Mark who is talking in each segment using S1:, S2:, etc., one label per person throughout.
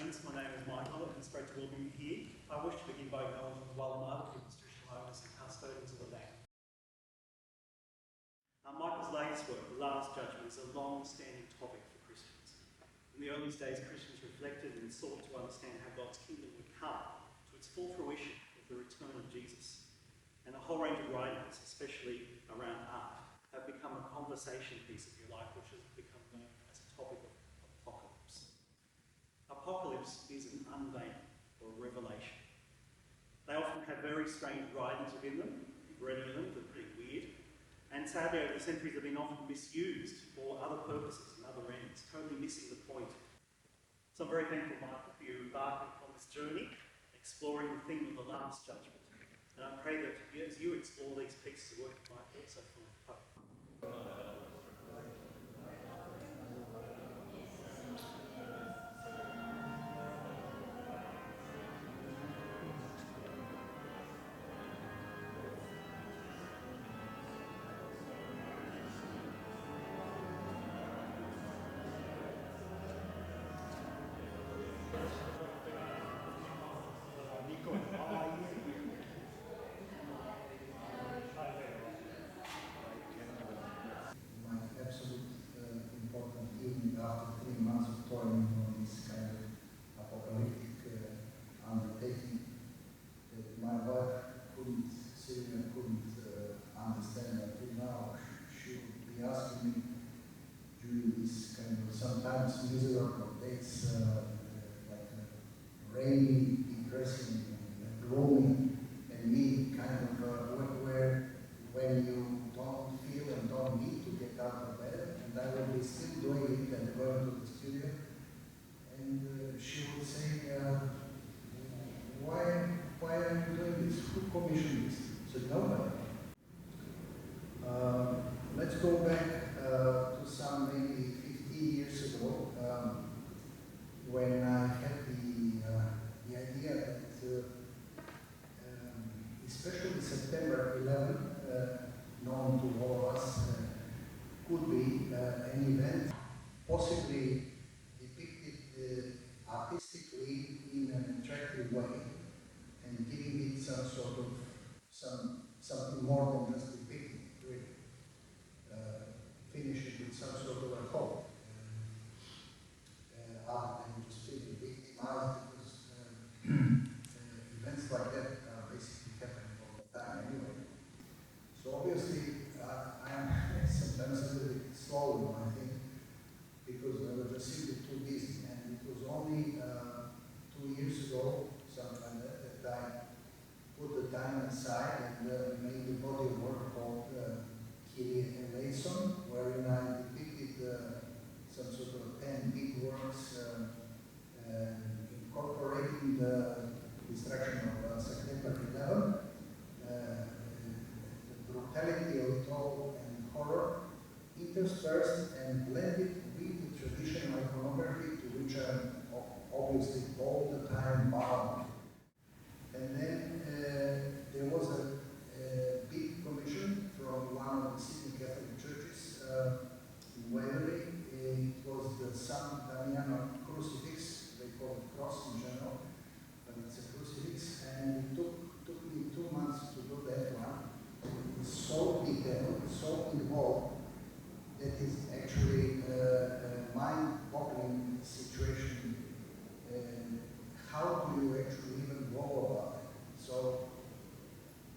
S1: presence. My name is Michael, and it's great to welcome you here. I wish to begin by acknowledging the Wallamada constitutional owners and custodians of the land. Michael's latest work, The Last Judgment, is a long-standing topic for Christians. In the earliest days, Christians reflected and sought to understand how God's kingdom would come to its full fruition with the return of Jesus. And a whole range of writings, especially around art, have become a conversation piece, if you like, which has become known as a topic of apocalypse. Apocalypse is an unveiling or a revelation. They often have very strange writings within them. Reading them, they're pretty weird. And sadly, over the centuries, they've been often misused for other purposes and other ends, totally missing the point. So I'm very thankful, Michael, for you embarking on this journey, exploring the theme of the Last Judgment. And I pray that as you explore these pieces of work, you might also find hope.
S2: After 3 months of toiling on this kind of apocalyptic undertaking, that my wife couldn't understand until now. She would be asking me during this kind of sometimes miserable days, like rainy, depressing, and gloomy, and me kind of where when you don't feel and don't need to get out of bed, and I will be still doing it and going to the studio. And she would say, why are you doing this? Who commissioned this? I said, nobody. Let's go back to some maybe 15 years ago, when I had the idea that especially September 11, known to all of us, could be an event possibly depicted artistically in an attractive way and giving it some sort of something more than just depicting, really. Finish it with some sort of a hope. Rather than just feeling victimized, because events like that are basically happening all the time anyway. So obviously, I'm sometimes a little bit slow in my thing, because I was just simply too busy. And it was only 2 years ago, something like that, that I put the time aside and made a body of work called Kyrie eleison, wherein I depicted some sort of 10 big works incorporating the destruction of September 11, the brutality of it all and horror, interspersed and blended with the traditional iconography to which I'm obviously all the time bound. And then there was a big commission from one of the Sydney Catholic churches in Waverley. It was the San Damiano crucifix. They call it cross in general, but it's a crucifix. And it took me 2 months to do that one. It's so detailed, so involved, that is actually a mind-boggling situation. How do you actually even go about it? So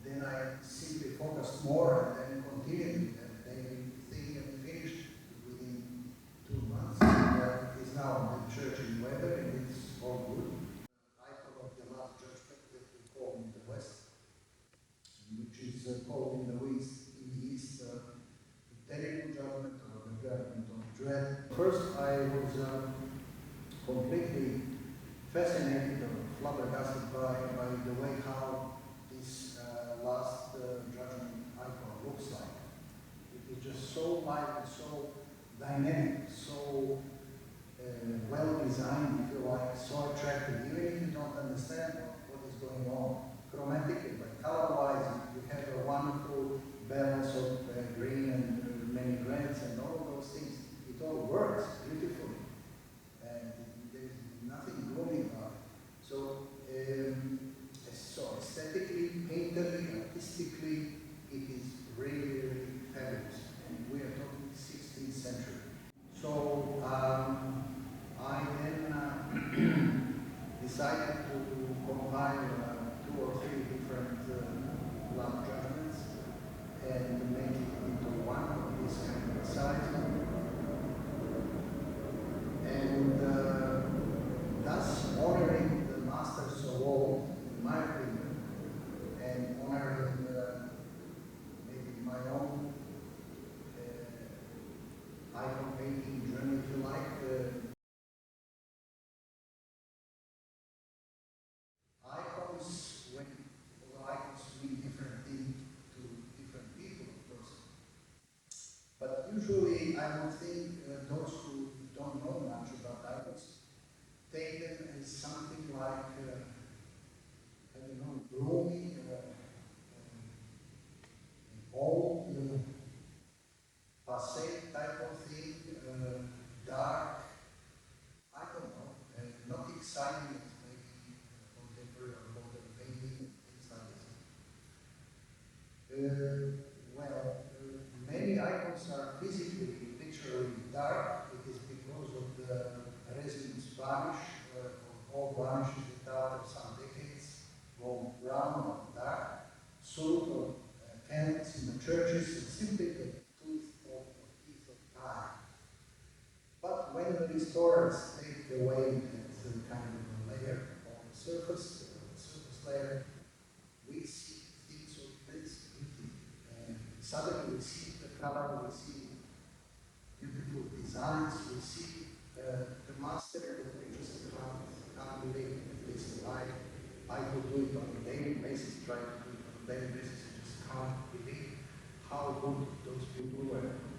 S2: then I simply focused more and then continued with that daily thing and finished within 2 months. And it is now the church in Weber, and it's all good. The icon of the Last Judgment that we call in the West, which is called in the East the terrible judgment or the judgment of dread. First, I was completely fascinated or flabbergasted by the way how this Last Judgment icon looks like. It is just so light, so dynamic, so well designed, if you like, so attractive, even if you don't understand what is going on. Chromatically, but color-wise, you have a wonderful balance of green and many reds and all of those things. It all works beautifully. And there is nothing gloomy something like, I don't know, gloomy, old, passé type of thing, dark, I don't know, not exciting, maybe contemporary or modern painting, things like this. Many icons are physically, literally dark. It is because of the resins varnish, all varnishes that after some decades go brown or dark. Soot or candles in the churches is simply the tooth of teeth of time. But when the restorers take away that kind of layer on the surface layer, we see things of this beauty. And suddenly we see the color, we see beautiful designs, we see the master that we just can't relate. At least I will do it on a daily basis, try to do it on a daily basis, and just can't believe how good those people were.